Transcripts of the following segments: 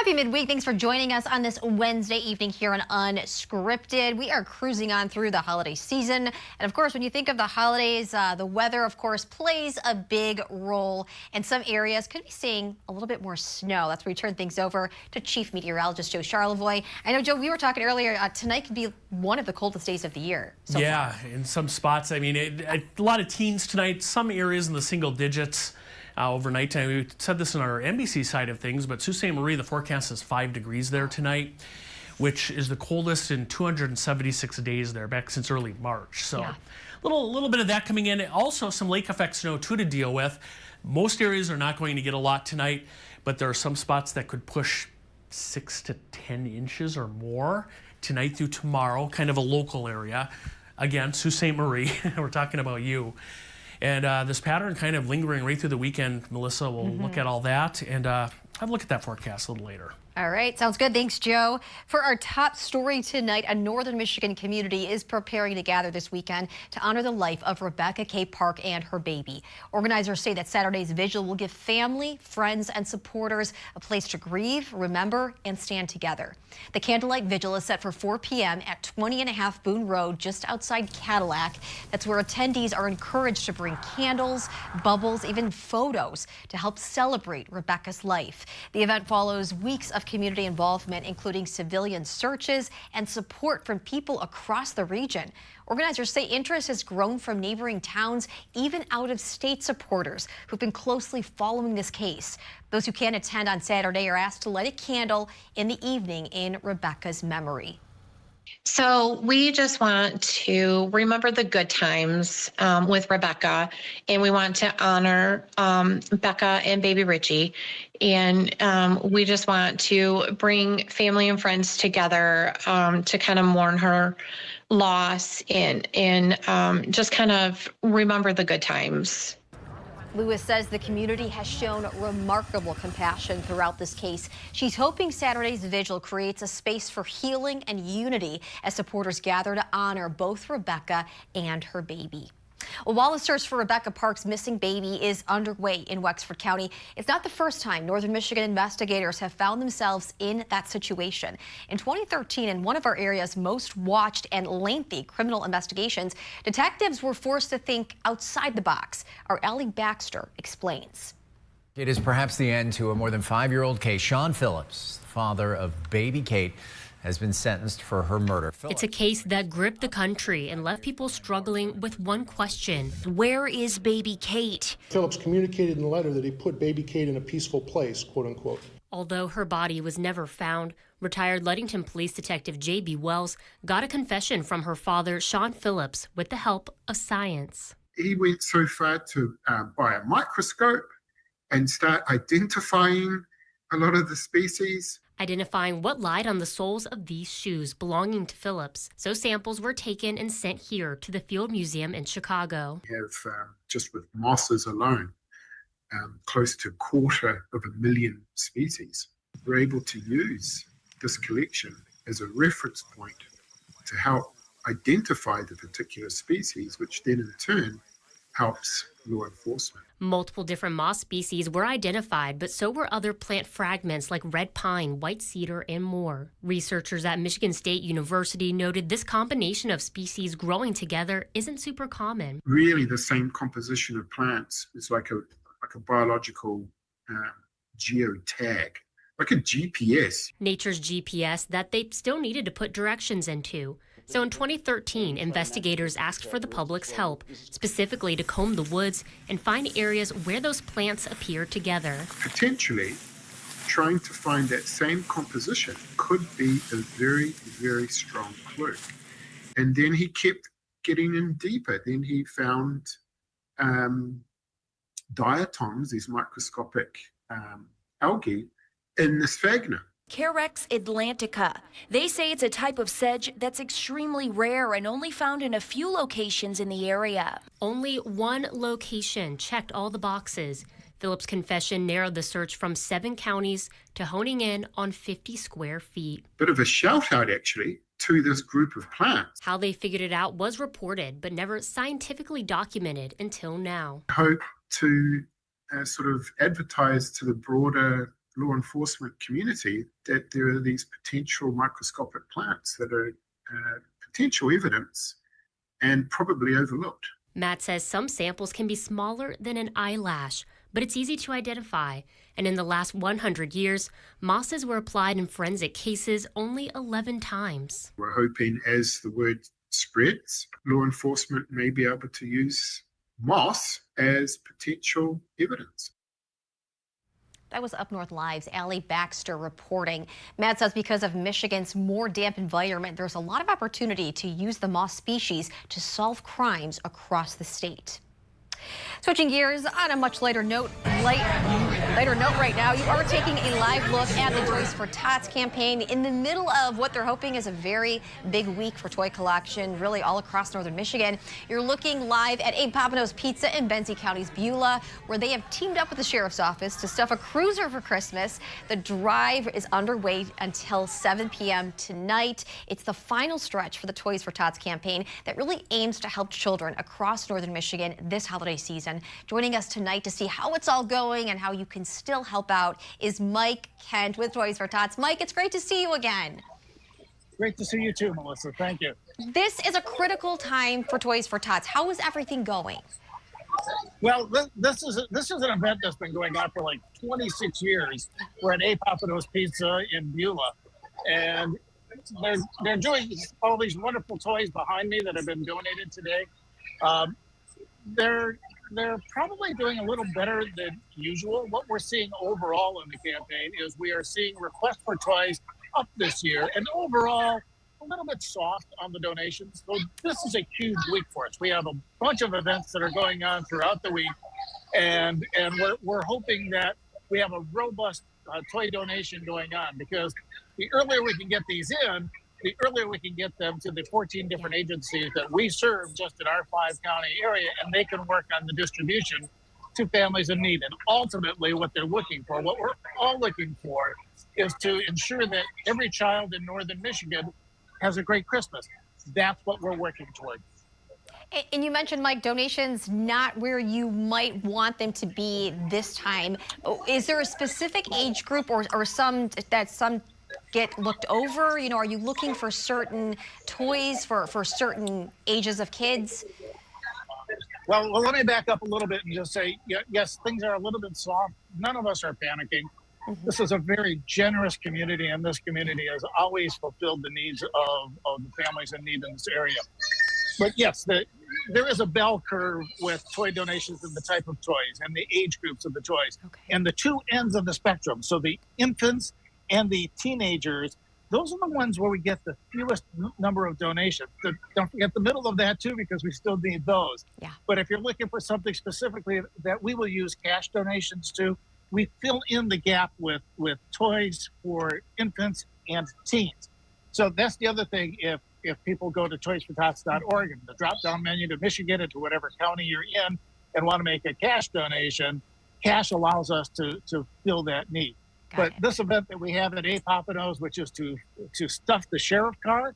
Happy midweek. Thanks for joining us on this Wednesday evening here on Unscripted. We are cruising on through the holiday season. And of course, when you think of the holidays, the weather, of course, plays a big role. And some areas could be seeing a little bit more snow. That's where we turn things over to Chief Meteorologist Joe Charlevoix. I know, Joe, we were talking earlier, tonight could be one of the coldest days of the year. Yeah, in some spots. I mean, a lot of teens tonight, some areas in the single digits. Overnight time. We said this on our NBC side of things, but Sault Ste. Marie, the forecast is 5 degrees there tonight, which is the coldest in 276 days there, back since early March. So a little bit of that coming in. Also some lake effect snow too to deal with. Most areas are not going to get a lot tonight, but there are some spots that could push 6 to 10 inches or more tonight through tomorrow, kind of a local area. Again, Sault Ste. Marie, we're talking about you. And this pattern kind of lingering right through the weekend. Melissa will look at all that and have a look at that forecast a little later. All right, sounds good. Thanks, Joe. For our top story tonight, a northern Michigan community is preparing to gather this weekend to honor the life of Rebecca K. Park and her baby. Organizers say that Saturday's vigil will give family, friends, and supporters a place to grieve, remember, and stand together. The candlelight vigil is set for 4 p.m. at 20.5 Boone Road, just outside Cadillac. That's where attendees are encouraged to bring candles, bubbles, even photos to help celebrate Rebecca's life. The event follows weeks of community involvement, including civilian searches and support from people across the region. Organizers say interest has grown from neighboring towns, even out-of-state supporters who've been closely following this case. Those who can't attend on Saturday are asked to light a candle in the evening in Rebecca's memory. So we just want to remember the good times with Rebecca, and we want to honor Becca and baby Richie. And we just want to bring family and friends together to kind of mourn her loss and just kind of remember the good times. Lewis says the community has shown remarkable compassion throughout this case. She's hoping Saturday's vigil creates a space for healing and unity as supporters gather to honor both Rebecca and her baby. Well, while the search for Rebecca Park's missing baby is underway in Wexford County, it's not the first time northern Michigan investigators have found themselves in that situation. In 2013, in one of our area's most watched and lengthy criminal investigations, detectives were forced to think outside the box. Our Ellie Baxter explains. It is perhaps the end to a more than 5-year-old case. Sean Phillips, the father of baby Kate, has been sentenced for her murder. It's a case that gripped the country and left people struggling with one question. Where is baby Kate? Phillips communicated in the letter that he put baby Kate in a peaceful place, quote unquote. Although her body was never found, retired Ludington Police Detective J.B. Wells got a confession from her father, Sean Phillips, with the help of science. He went so far to buy a microscope and start identifying a lot of the species. Identifying what lied on the soles of these shoes belonging to Phillips. So samples were taken and sent here to the Field Museum in Chicago. We have, just with mosses alone, close to 250,000 species. We're able to use this collection as a reference point to help identify the particular species, which then in turn helps law enforcement. Multiple different moss species were identified, but so were other plant fragments like red pine, white cedar, and more. Researchers at Michigan State University noted this combination of species growing together isn't super common. Really, the same composition of plants is like a biological geotag, like a GPS. Nature's GPS that they still needed to put directions into. So in 2013, investigators asked for the public's help, specifically to comb the woods and find areas where those plants appear together. Potentially, trying to find that same composition could be a very, very strong clue. And then he kept getting in deeper. Then he found diatoms, these microscopic algae, in the sphagnum. Carex atlantica. They say it's a type of sedge that's extremely rare and only found in a few locations in the area. Only one location checked all the boxes. Phillips' confession narrowed the search from 7 counties to honing in on 50 square feet. Bit of a shout out, actually, to this group of plants. How they figured it out was reported, but never scientifically documented until now. I hope to sort of advertise to the broader law enforcement community that there are these potential microscopic plants that are potential evidence and probably overlooked. Matt says some samples can be smaller than an eyelash, but it's easy to identify. And in the last 100 years, mosses were applied in forensic cases only 11 times. We're hoping as the word spreads, law enforcement may be able to use moss as potential evidence. That was UpNorthLive's Allie Baxter reporting. Matt says because of Michigan's more damp environment, there's a lot of opportunity to use the moss species to solve crimes across the state. Switching gears on a much lighter note right now, you are taking a live look at the Toys for Tots campaign in the middle of what they're hoping is a very big week for toy collection, really all across northern Michigan. You're looking live at Abe Papineau's Pizza in Benzie County's Beulah, where they have teamed up with the sheriff's office to stuff a cruiser for Christmas. The drive is underway until 7 p.m. tonight. It's the final stretch for the Toys for Tots campaign that really aims to help children across northern Michigan this holiday season. Joining us tonight to see how it's all going and how you can still help out is Mike Kent with Toys for Tots. Mike, it's great to see you again. Great to see you too, Melissa. Thank you. This is a critical time for Toys for Tots. How is everything going? Well, this is an event that's been going on for like 26 years. We're at Abe Papineau's Pizza in Beulah, and they're doing all these wonderful toys behind me that have been donated today. They're probably doing a little better than usual. What we're seeing overall in the campaign is we are seeing requests for toys up this year, and overall a little bit soft on the donations. So this is a huge week for us. We have a bunch of events that are going on throughout the week, and we're hoping that we have a robust toy donation going on, because the earlier we can get these in, the earlier we can get them to the 14 different agencies that we serve just in our 5-county area, and they can work on the distribution to families in need. And ultimately what they're looking for, what we're all looking for, is to ensure that every child in northern Michigan has a great Christmas. That's what we're working toward. And you mentioned, Mike, donations not where you might want them to be this time. Is there a specific age group or some get looked over? You know, are you looking for certain toys for certain ages of kids? Well, let me back up a little bit and just say, yes, things are a little bit soft. None of us are panicking. Mm-hmm. This is a very generous community, and this community has always fulfilled the needs of the families in need in this area. But yes, there is a bell curve with toy donations and the type of toys and the age groups of the toys. Okay. And the two ends of the spectrum, so the infants and the teenagers, those are the ones where we get the fewest number of donations. Don't forget the middle of that too, because we still need those. Yeah. But if you're looking for something specifically that we will use cash donations to, we fill in the gap with toys for infants and teens. So that's the other thing. If people go to toysfortots.org and the drop-down menu to Michigan and to whatever county you're in and want to make a cash donation, cash allows us to fill that need. But this event that we have at Abe Papineau's, which is to stuff the sheriff car,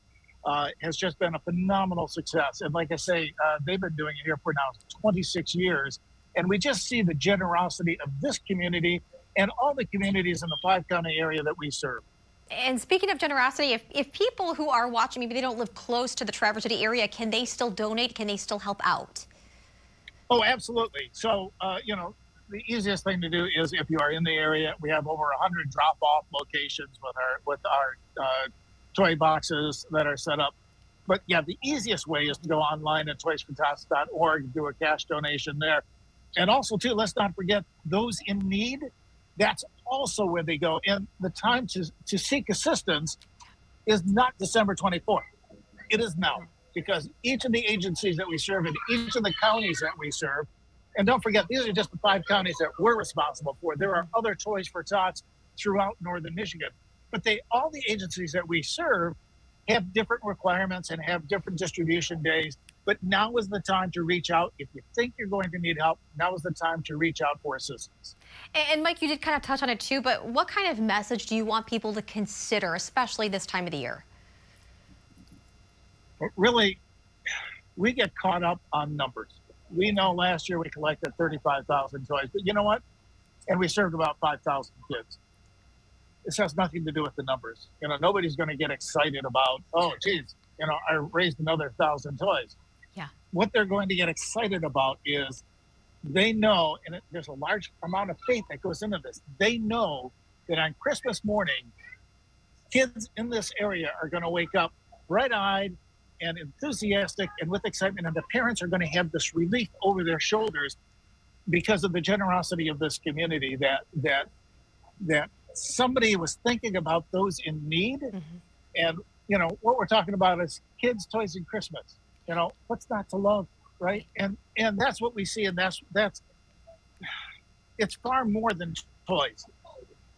has just been a phenomenal success. And like I say, they've been doing it here for now 26 years. And we just see the generosity of this community and all the communities in the 5-county area that we serve. And speaking of generosity, if people who are watching, maybe they don't live close to the Traverse City area, can they still donate? Can they still help out? Oh, absolutely. So, the easiest thing to do is if you are in the area, we have over 100 drop-off locations with our toy boxes that are set up. But yeah, the easiest way is to go online at toysfortots.org and do a cash donation there. And also too, let's not forget those in need. That's also where they go. And the time to seek assistance is not December 24th. It is now, because each of the agencies that we serve in each of the counties that we serve, and don't forget, these are just the 5 counties that we're responsible for. There are other Toys for Tots throughout northern Michigan. But all the agencies that we serve have different requirements and have different distribution days. But now is the time to reach out. If you think you're going to need help, now is the time to reach out for assistance. And Mike, you did kind of touch on it too, but what kind of message do you want people to consider, especially this time of the year? Really, we get caught up on numbers. We know last year we collected 35,000 toys, but you know what? And we served about 5,000 kids. This has nothing to do with the numbers. Nobody's going to get excited about, oh, geez, I raised another 1,000 toys. Yeah. What they're going to get excited about is they know, and there's a large amount of faith that goes into this. They know that on Christmas morning, kids in this area are going to wake up bright-eyed and enthusiastic and with excitement, and the parents are going to have this relief over their shoulders because of the generosity of this community that somebody was thinking about those in need. And what we're talking about is kids, toys, and Christmas. What's not to love, right? And that's what we see, and that's it's far more than toys.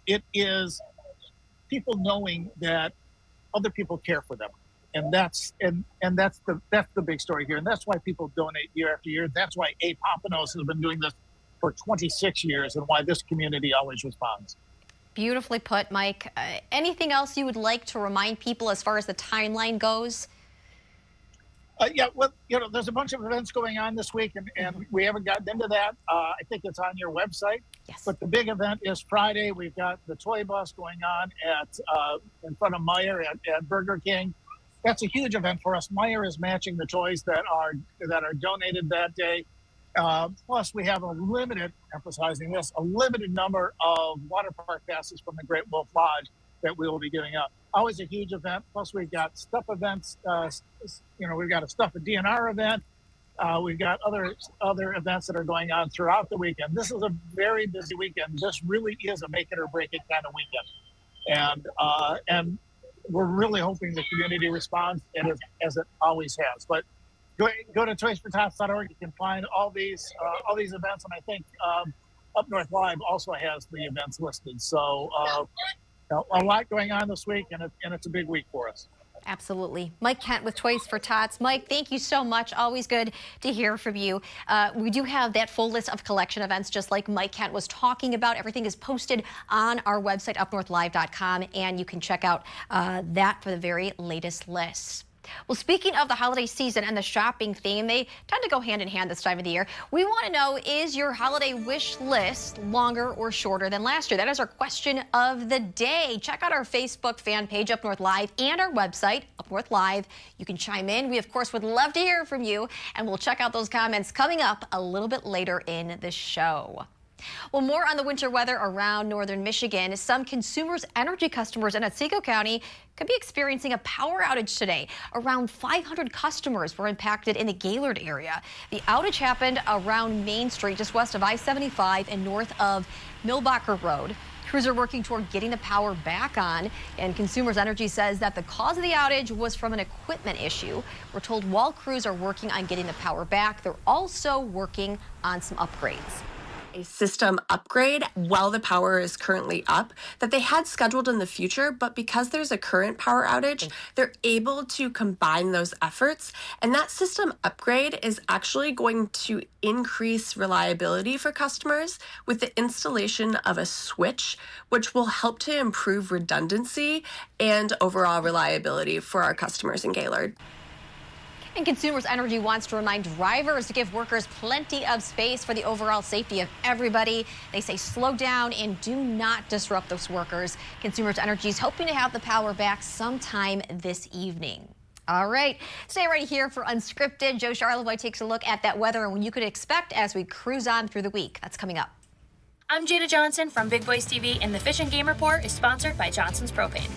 It is people knowing that other people care for them, and that's the big story here, and that's why people donate year after year. That's why A. Pompanos has been doing this for 26 years, and why this community always responds. Beautifully put, Mike. Anything else you would like to remind people as far as the timeline goes? Yeah, well, there's a bunch of events going on this week, and we haven't gotten into that. I think it's on your website. Yes. But the big event is Friday. We've got the toy bus going on in front of Meijer at Burger King. That's a huge event for us. Meijer is matching the toys that are donated that day. Plus, we have a limited number of water park passes from the Great Wolf Lodge that we will be giving up. Always a huge event. Plus, we've got stuff events. We've got a stuff a DNR event. We've got other events that are going on throughout the weekend. This is a very busy weekend. This really is a make it or break it kind of weekend, and we're really hoping the community responds as it always has. But go to toysfortots.org. You can find all these events, and I think UpNorthLive also has the events listed. So a lot going on this week, and it's a big week for us. Absolutely. Mike Kent with Toys for Tots. Mike, thank you so much. Always good to hear from you. We do have that full list of collection events, just like Mike Kent was talking about. Everything is posted on our website, upnorthlive.com, and you can check out that for the very latest lists. Well, speaking of the holiday season and the shopping theme, they tend to go hand in hand this time of the year. We want to know, is your holiday wish list longer or shorter than last year? That is our question of the day. Check out our Facebook fan page, Up North Live, and our website, Up North Live. You can chime in. We, of course, would love to hear from you, and we'll check out those comments coming up a little bit later in the show. Well, more on the winter weather around northern Michigan. Some Consumers Energy customers in Otsego County could be experiencing a power outage today. Around 500 customers were impacted in the Gaylord area. The outage happened around Main Street, just west of I-75 and north of Millbacher Road. Crews are working toward getting the power back on, and Consumers Energy says that the cause of the outage was from an equipment issue. We're told while crews are working on getting the power back, they're also working on some upgrades. A system upgrade while the power is currently up that they had scheduled in the future, but because there's a current power outage, they're able to combine those efforts. And that system upgrade is actually going to increase reliability for customers with the installation of a switch, which will help to improve redundancy and overall reliability for our customers in Gaylord. And Consumers Energy wants to remind drivers to give workers plenty of space for the overall safety of everybody. They say slow down and do not disrupt those workers. Consumers Energy is hoping to have the power back sometime this evening. All right, stay right here for Unscripted. Joe Charlevoix takes a look at that weather and what you could expect as we cruise on through the week. That's coming up. I'm Jada Johnson from Big Boys TV, and the Fish and Game Report is sponsored by Johnson's Propane.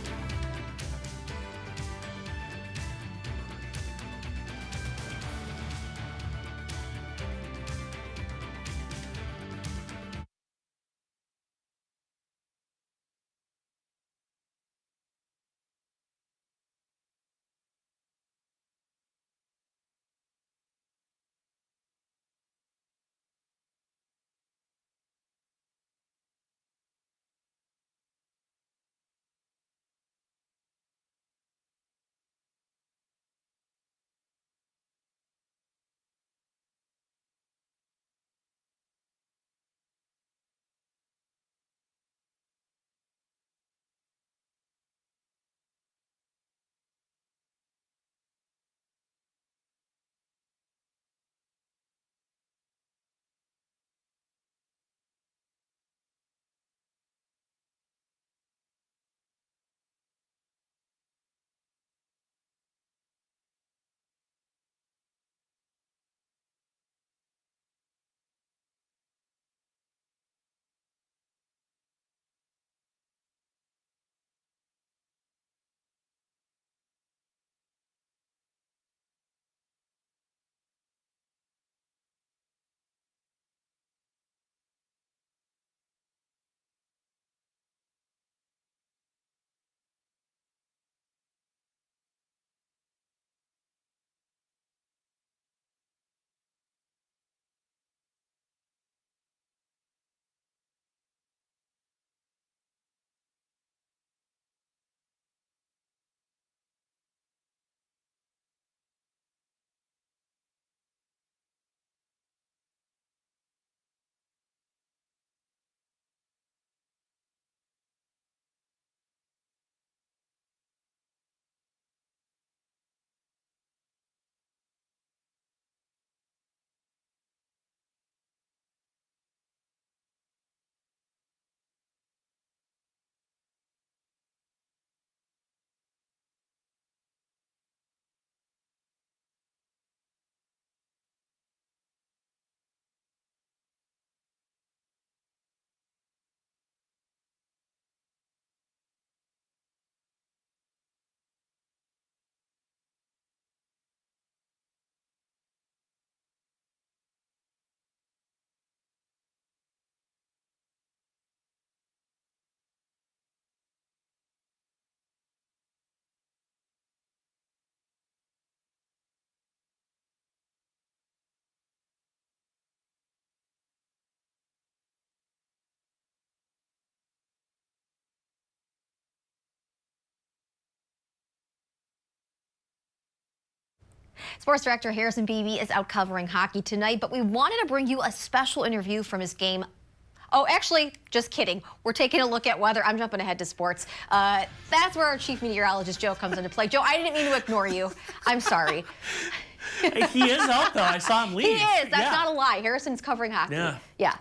Sports director Harrison Beebe is out covering hockey tonight, but we wanted to bring you a special interview from his game. Oh, actually, just kidding. We're taking a look at weather. I'm jumping ahead to sports. That's where our chief meteorologist, Joe, comes into play. Joe, I didn't mean to ignore you. I'm sorry. He is out, though. I saw him leave. He is. That's not a lie. Harrison's covering hockey. Yeah.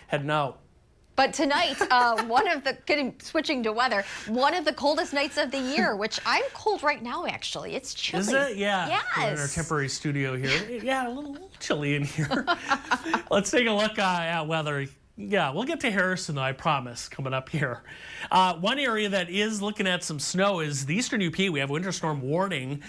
Heading out. But tonight, switching to weather, one of the coldest nights of the year, which I'm cold right now, actually. It's chilly. Is it? Yeah. Yes. We're in our temporary studio here. Yeah, a little chilly in here. Let's take a look at weather. Yeah, we'll get to Harrison, though, I promise, coming up here. One area that is looking at some snow is the eastern UP. We have a winter storm warning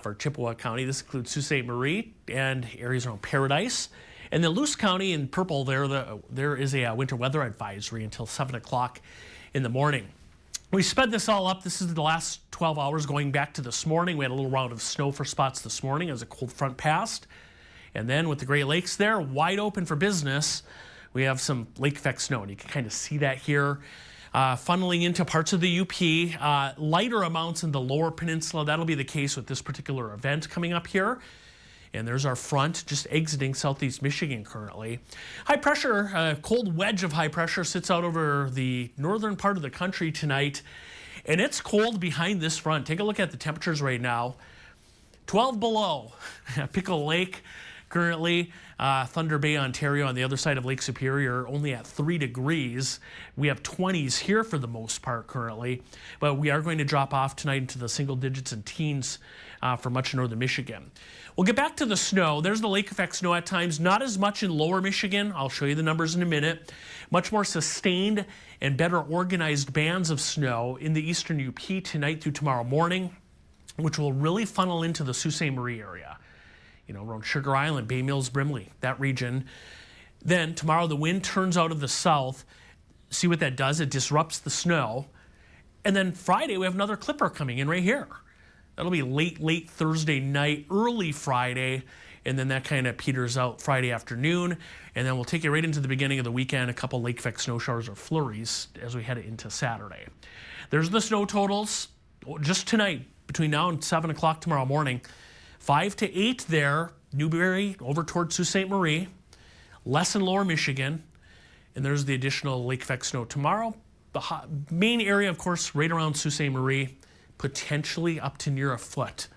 for Chippewa County. This includes Sault Ste. Marie and areas around Paradise. And then Luce County in purple, there is a winter weather advisory until 7 o'clock in the morning. We sped this all up. This is the last 12 hours going back to this morning. We had a little round of snow for spots this morning as a cold front passed. And then with the Great Lakes there, wide open for business, we have some lake effect snow. And you can kind of see that here. Funneling into parts of the UP, lighter amounts in the lower peninsula. That'll be the case with this particular event coming up here. And there's our front just exiting southeast Michigan currently. High pressure, a cold wedge of high pressure sits out over the northern part of the country tonight. And it's cold behind this front. Take a look at the temperatures right now. 12 below. Pickle Lake currently. Thunder Bay, Ontario on the other side of Lake Superior only at 3 degrees. We have 20s here for the most part currently. But we are going to drop off tonight into the single digits and teens for much of northern Michigan. We'll get back to the snow. There's the lake effect snow at times. Not as much in lower Michigan. I'll show you the numbers in a minute. Much more sustained and better organized bands of snow in the eastern UP tonight through tomorrow morning, which will really funnel into the Sault Ste. Marie area. You know, around Sugar Island, Bay Mills, Brimley, that region. Then tomorrow the wind turns out of the south. See what that does? It disrupts the snow. And then Friday we have another clipper coming in right here. That'll be late Thursday night, early Friday, and then that kind of peters out Friday afternoon. And then we'll take you right into the beginning of the weekend, a couple lake effect snow showers or flurries as we head into Saturday. There's the snow totals just tonight between now and 7 o'clock tomorrow morning. 5 to 8 there, Newberry over towards Sault Ste. Marie, less in lower Michigan, and there's the additional lake effect snow tomorrow. The main area, of course, right around Sault Ste. Marie, potentially up to near a foot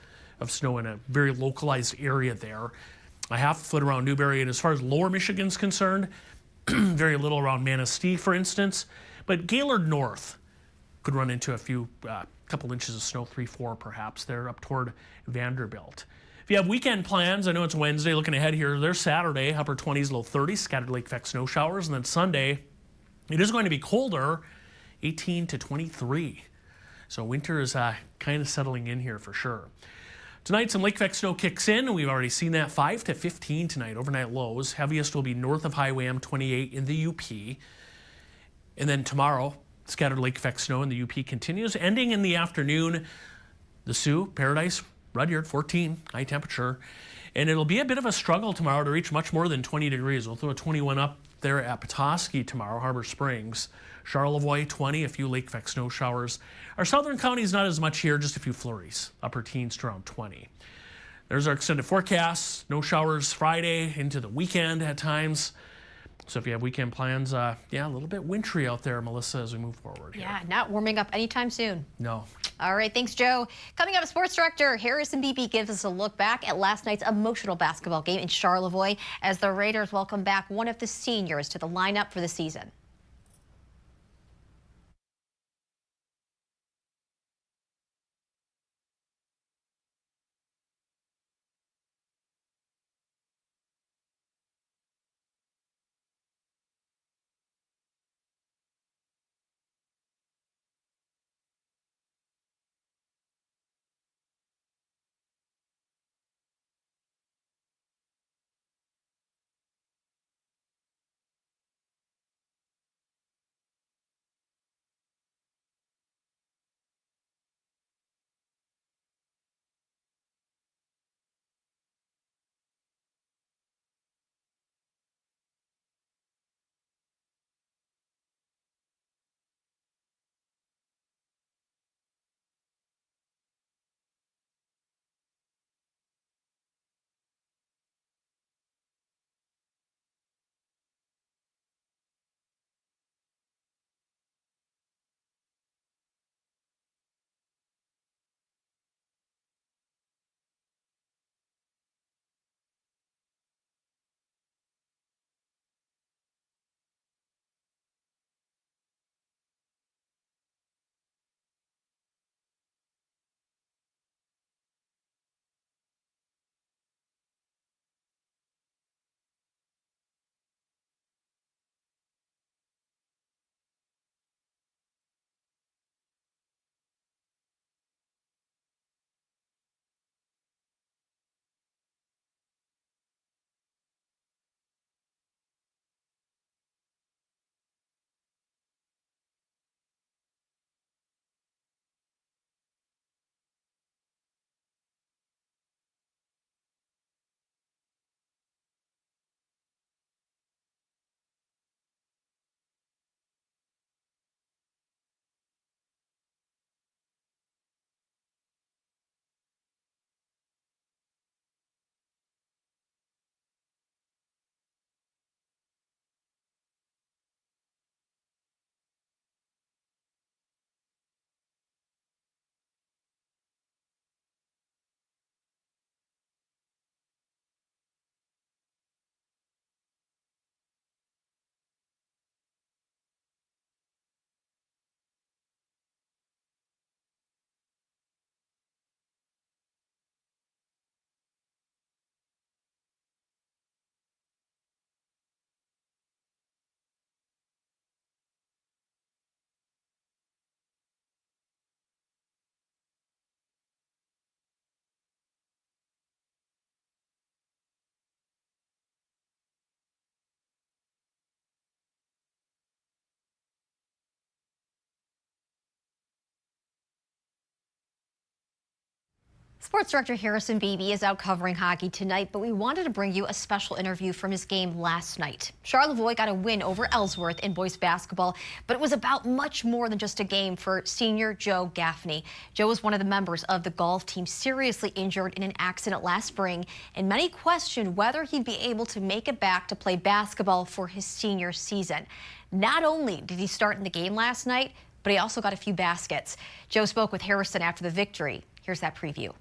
of snow in a very localized area there. A half foot around Newberry, and as far as lower Michigan's concerned, very little around Manistee, for instance, but Gaylord North could run into a few, couple inches of snow, 3-4 perhaps, there up toward Vanderbilt. If you have weekend plans, I know it's Wednesday, looking ahead here, there's Saturday, upper 20s, low 30s, scattered lake effect snow showers, and then Sunday, it is going to be colder, 18 to 23. So winter is kind of settling in here for sure. Tonight, some lake effect snow kicks in. We've already seen that 5 to 15 tonight, overnight lows. Heaviest will be north of Highway M28 in the UP. And then tomorrow, scattered lake effect snow in the UP continues. Ending in the afternoon, the Sioux, Paradise, Rudyard, 14, high temperature. And it'll be a bit of a struggle tomorrow to reach much more than 20 degrees. We'll throw a 21 up there at Petoskey tomorrow, Harbor Springs. Charlevoix, 20, a few lake effect snow showers. Our southern counties, not as much here, just a few flurries, upper teens to around 20. There's our extended forecast. No showers Friday into the weekend at times. So if you have weekend plans, yeah, a little bit wintry out there, Melissa, as we move forward here. Yeah, not warming up anytime soon. No. All right, thanks, Joe. Coming up, sports director Harrison Beebe gives us a look back at last night's emotional basketball game in Charlevoix as the Raiders welcome back one of the seniors to the lineup for the season. Sports director Harrison Beebe is out covering hockey tonight, but we wanted to bring you a special interview from his game last night. Charlevoix got a win over Ellsworth in boys basketball, but it was about much more than just a game for senior Joe Gaffney. Joe was one of the members of the golf team seriously injured in an accident last spring, and many questioned whether he'd be able to make it back to play basketball for his senior season. Not only did he start in the game last night, but he also got a few baskets. Joe spoke with Harrison after the victory. Here's that preview.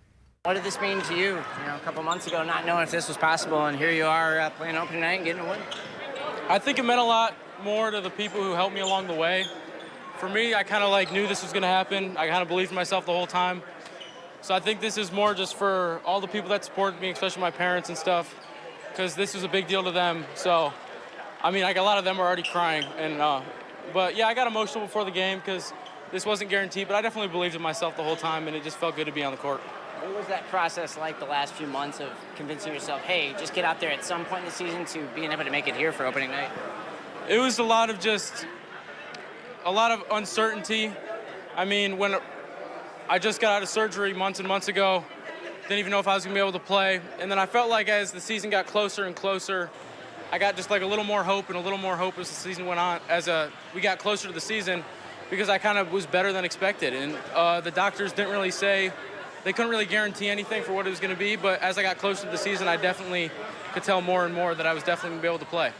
What did this mean to you? A couple months ago, not knowing if this was possible, and here you are playing opening night and getting a win. I think it meant a lot more to the people who helped me along the way. For me, I kind of knew this was going to happen. I kind of believed in myself the whole time. So I think this is more just for all the people that supported me, especially my parents and stuff, because this was a big deal to them. So, I mean, a lot of them were already crying. But yeah, I got emotional before the game because this wasn't guaranteed, but I definitely believed in myself the whole time, and it just felt good to be on the court. What was that process like the last few months of convincing yourself, hey, just get out there at some point in the season, to being able to make it here for opening night? It was a lot of uncertainty. I mean, when I just got out of surgery months and months ago, didn't even know if I was going to be able to play. And then I felt like as the season got closer and closer, I got just a little more hope and a little more hope as the season went on, we got closer to the season, because I kind of was better than expected. And the doctors didn't really they couldn't really guarantee anything for what it was going to be, but as I got closer to the season, I definitely could tell more and more that I was definitely going to be able to play.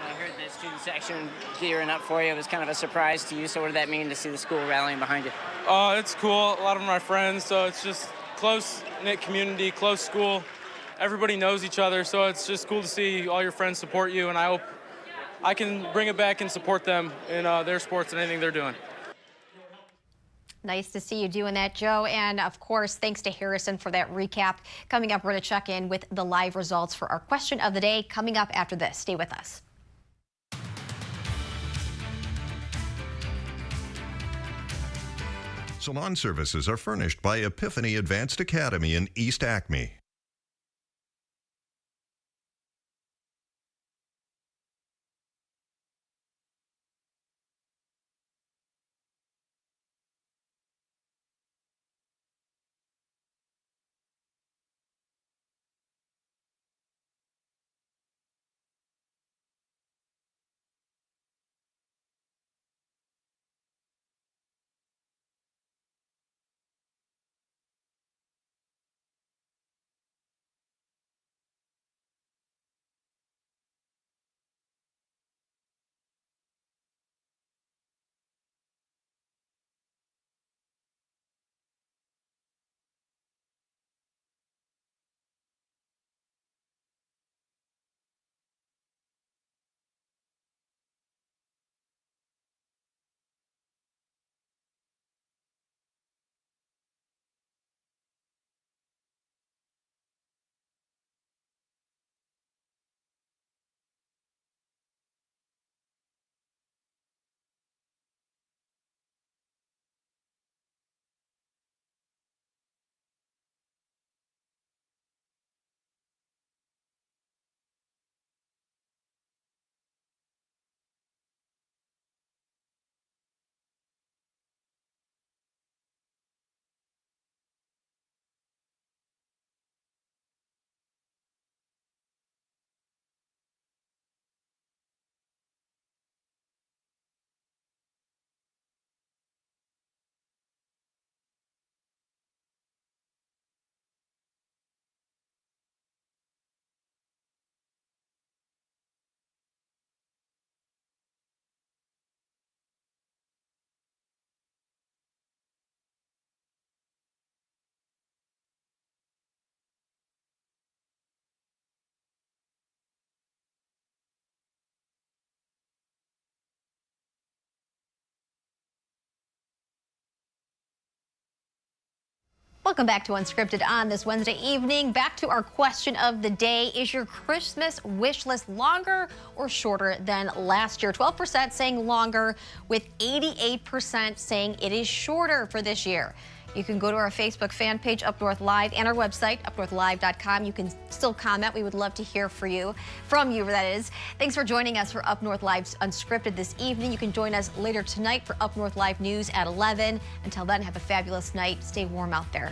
I heard the student section gearing up for you. It was kind of a surprise to you, so what did that mean to see the school rallying behind you? It's cool. A lot of them are my friends, so it's just close-knit community, close school. Everybody knows each other, so it's just cool to see all your friends support you, and I hope I can bring it back and support them in their sports and anything they're doing. Nice to see you doing that, Joe. And of course, thanks to Harrison for that recap. Coming up, we're going to check in with the live results for our question of the day coming up after this. Stay with us. Salon services are furnished by Epiphany Advanced Academy in East Acme. Welcome back to Unscripted on this Wednesday evening. Back to our question of the day. Is your Christmas wish list longer or shorter than last year? 12% saying longer, with 88% saying it is shorter for this year. You can go to our Facebook fan page, Up North Live, and our website, UpNorthLive.com. You can still comment. We would love to hear from you, that is. Thanks for joining us for Up North Live's Unscripted this evening. You can join us later tonight for Up North Live News at 11. Until then, have a fabulous night. Stay warm out there.